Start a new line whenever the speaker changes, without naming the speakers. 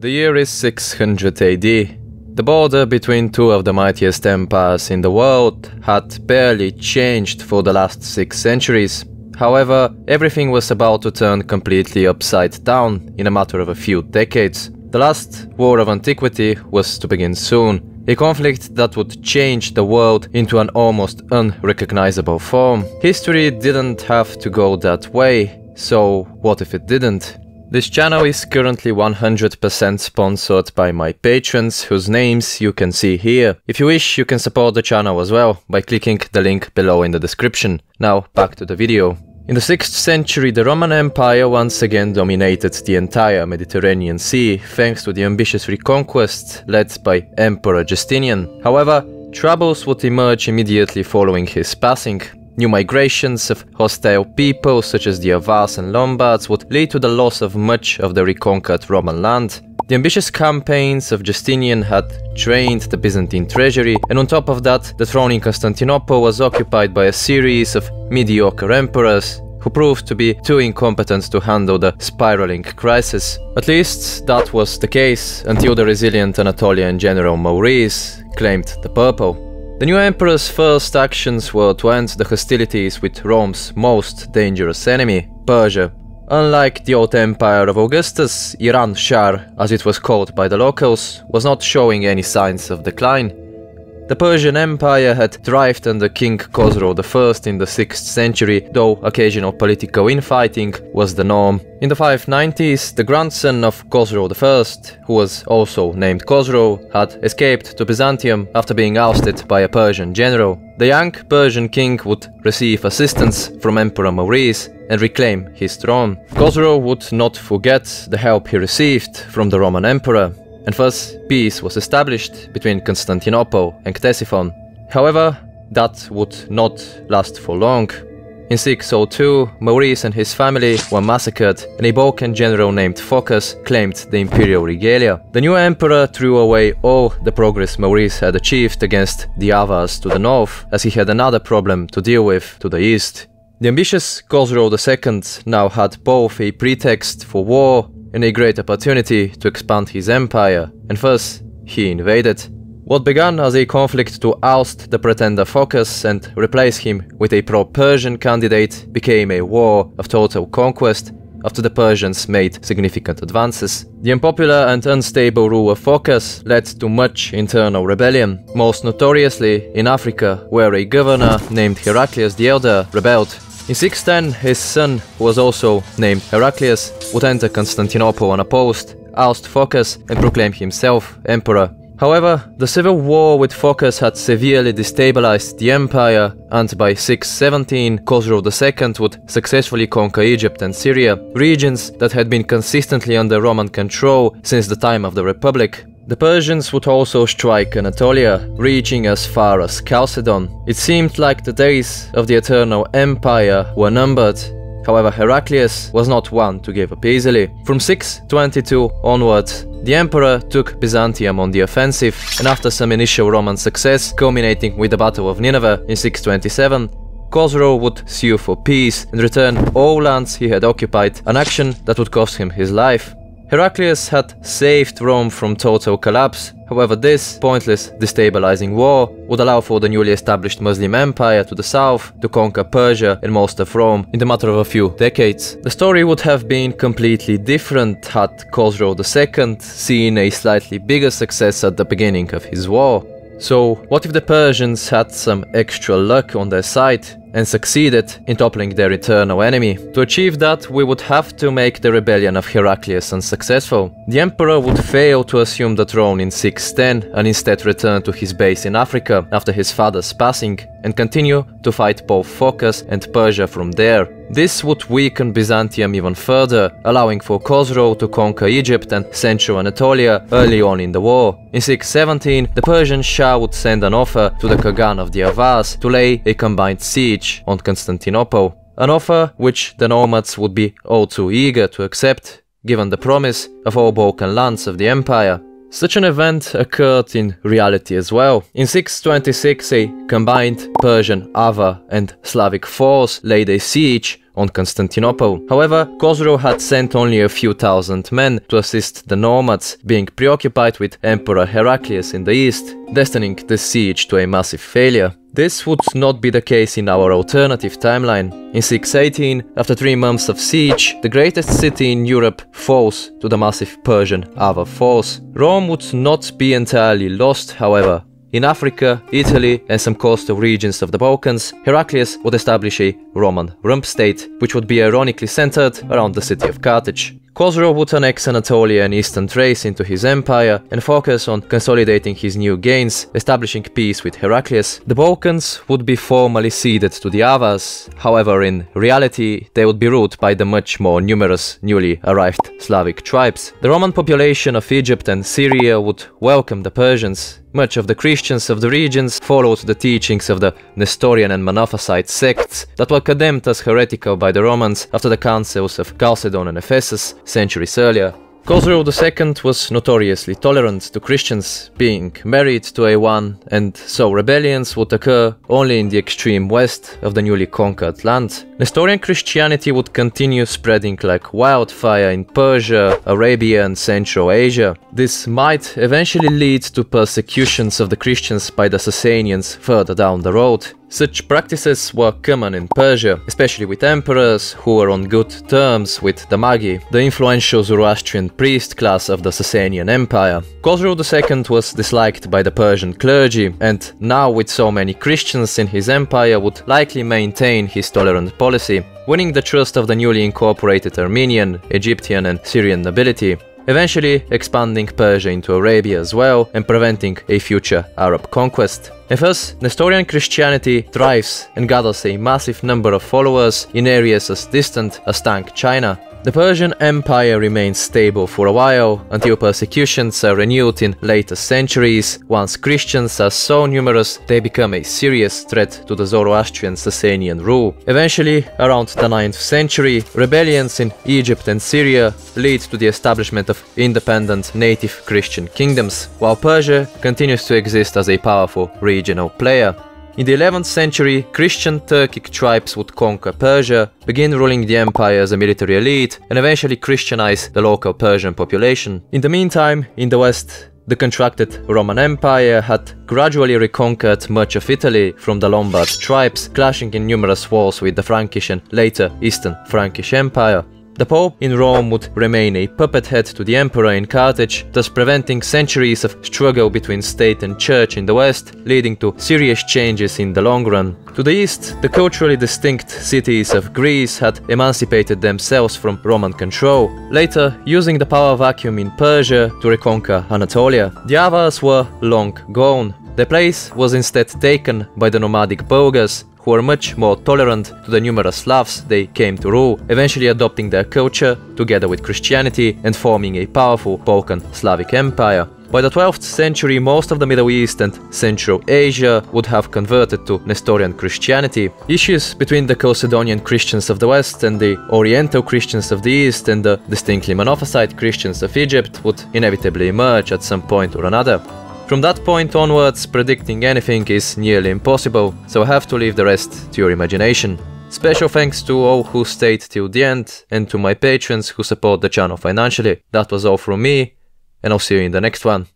The year is 600 AD. The border between two of the mightiest empires in the world had barely changed for the last 6 centuries. However, everything was about to turn completely upside down in a matter of a few decades. The last war of antiquity was to begin soon, a conflict that would change the world into an almost unrecognizable form. History didn't have to go that way, so what if it didn't? This channel is currently 100% sponsored by my patrons, whose names you can see here. If you wish, you can support the channel as well by clicking the link below in the description. Now, back to the video. In the 6th century, the Roman Empire once again dominated the entire Mediterranean Sea, thanks to the ambitious reconquest led by Emperor Justinian. However, troubles would emerge immediately following his passing. New migrations of hostile people such as the Avars and Lombards would lead to the loss of much of the reconquered Roman land. The ambitious campaigns of Justinian had drained the Byzantine treasury, and on top of that, the throne in Constantinople was occupied by a series of mediocre emperors who proved to be too incompetent to handle the spiraling crisis. At least that was the case until the resilient Anatolian general Maurice claimed the purple. The new emperor's first actions were to end the hostilities with Rome's most dangerous enemy, Persia. Unlike the old empire of Augustus, Iran Shar, as it was called by the locals, was not showing any signs of decline. The Persian Empire had thrived under King Khosrow I in the 6th century, though occasional political infighting was the norm. In the 590s, the grandson of Khosrow I, who was also named Khosrow, had escaped to Byzantium after being ousted by a Persian general. The young Persian king would receive assistance from Emperor Maurice and reclaim his throne. Khosrow would not forget the help he received from the Roman emperor, and thus peace was established between Constantinople and Ctesiphon. However, that would not last for long. In 602, Maurice and his family were massacred, and a Balkan general named Phocas claimed the imperial regalia. The new emperor threw away all the progress Maurice had achieved against the Avars to the north, as he had another problem to deal with to the east. The ambitious Khosrow II now had both a pretext for war and a great opportunity to expand his empire, and thus he invaded. What began as a conflict to oust the pretender Phocas and replace him with a pro-Persian candidate became a war of total conquest after the Persians made significant advances. The unpopular and unstable rule of Phocas led to much internal rebellion, most notoriously in Africa, where a governor named Heraclius the Elder rebelled. In 610, his son, who was also named Heraclius, would enter Constantinople unopposed, oust Phocas and proclaim himself emperor. However, the civil war with Phocas had severely destabilized the empire, and by 617, Khosrow II would successfully conquer Egypt and Syria, regions that had been consistently under Roman control since the time of the Republic. The Persians would also strike Anatolia, reaching as far as Chalcedon. It seemed like the days of the Eternal Empire were numbered. However, Heraclius was not one to give up easily. From 622 onwards, the emperor took Byzantium on the offensive, and after some initial Roman success, culminating with the Battle of Nineveh in 627, Khosrow would sue for peace and return all lands he had occupied, an action that would cost him his life. Heraclius had saved Rome from total collapse. However, this pointless destabilizing war would allow for the newly established Muslim Empire to the south to conquer Persia and most of Rome in the matter of a few decades. The story would have been completely different had Khosrow II seen a slightly bigger success at the beginning of his war. So, what if the Persians had some extra luck on their side and succeeded in toppling their eternal enemy? To achieve that, we would have to make the rebellion of Heraclius unsuccessful. The emperor would fail to assume the throne in 610 and instead return to his base in Africa after his father's passing and continue to fight both Phocas and Persia from there. This would weaken Byzantium even further, allowing for Khosrow to conquer Egypt and central Anatolia early on in the war. In 617, the Persian Shah would send an offer to the Khagan of the Avars to lay a combined siege on Constantinople, an offer which the nomads would be all too eager to accept, given the promise of all Balkan lands of the empire. Such an event occurred in reality as well. In 626, a combined Persian, Avar and Slavic force laid a siege on Constantinople. However, Khosrow had sent only a few thousand men to assist the nomads, being preoccupied with Emperor Heraclius in the east, destining the siege to a massive failure. This would not be the case in our alternative timeline. In 618, after 3 months of siege, the greatest city in Europe falls to the massive Persian Avar force. Rome would not be entirely lost, however. In Africa, Italy and some coastal regions of the Balkans, Heraclius would establish a Roman rump state, which would be ironically centered around the city of Carthage. Khosrow would annex Anatolia and Eastern Thrace into his empire and focus on consolidating his new gains, establishing peace with Heraclius. The Balkans would be formally ceded to the Avars, however in reality they would be ruled by the much more numerous newly arrived Slavic tribes. The Roman population of Egypt and Syria would welcome the Persians. Much of the Christians of the regions followed the teachings of the Nestorian and Monophysite sects that were condemned as heretical by the Romans after the councils of Chalcedon and Ephesus centuries earlier. Khosrow II was notoriously tolerant to Christians, being married to a one, and so rebellions would occur only in the extreme west of the newly conquered land. Nestorian Christianity would continue spreading like wildfire in Persia, Arabia and Central Asia. This might eventually lead to persecutions of the Christians by the Sasanians further down the road. Such practices were common in Persia, especially with emperors who were on good terms with the Magi, the influential Zoroastrian priest class of the Sasanian Empire. Khosrow II was disliked by the Persian clergy, and now with so many Christians in his empire would likely maintain his tolerant policy, winning the trust of the newly incorporated Armenian, Egyptian and Syrian nobility, eventually expanding Persia into Arabia as well and preventing a future Arab conquest. And thus, Nestorian Christianity thrives and gathers a massive number of followers in areas as distant as Tang China. The Persian Empire remains stable for a while, until persecutions are renewed in later centuries. Once Christians are so numerous, they become a serious threat to the Zoroastrian Sasanian rule. Eventually, around the 9th century, rebellions in Egypt and Syria lead to the establishment of independent native Christian kingdoms, while Persia continues to exist as a powerful regional player. In the 11th century, Christian Turkic tribes would conquer Persia, begin ruling the empire as a military elite, and eventually Christianize the local Persian population. In the meantime, in the west, the contracted Roman Empire had gradually reconquered much of Italy from the Lombard tribes, clashing in numerous wars with the Frankish and later Eastern Frankish Empire. The Pope in Rome would remain a puppet head to the Emperor in Carthage, thus preventing centuries of struggle between state and church in the west, leading to serious changes in the long run. To the east, the culturally distinct cities of Greece had emancipated themselves from Roman control, later using the power vacuum in Persia to reconquer Anatolia. The Avars were long gone. Their place was instead taken by the nomadic Bulgars, who were much more tolerant to the numerous Slavs they came to rule, eventually adopting their culture together with Christianity and forming a powerful Balkan Slavic empire. By the 12th century, most of the Middle East and Central Asia would have converted to Nestorian Christianity. Issues between the Chalcedonian Christians of the West and the Oriental Christians of the East and the distinctly Monophysite Christians of Egypt would inevitably emerge at some point or another. From that point onwards, predicting anything is nearly impossible, so I have to leave the rest to your imagination. Special thanks to all who stayed till the end, and to my patrons who support the channel financially. That was all from me, and I'll see you in the next one.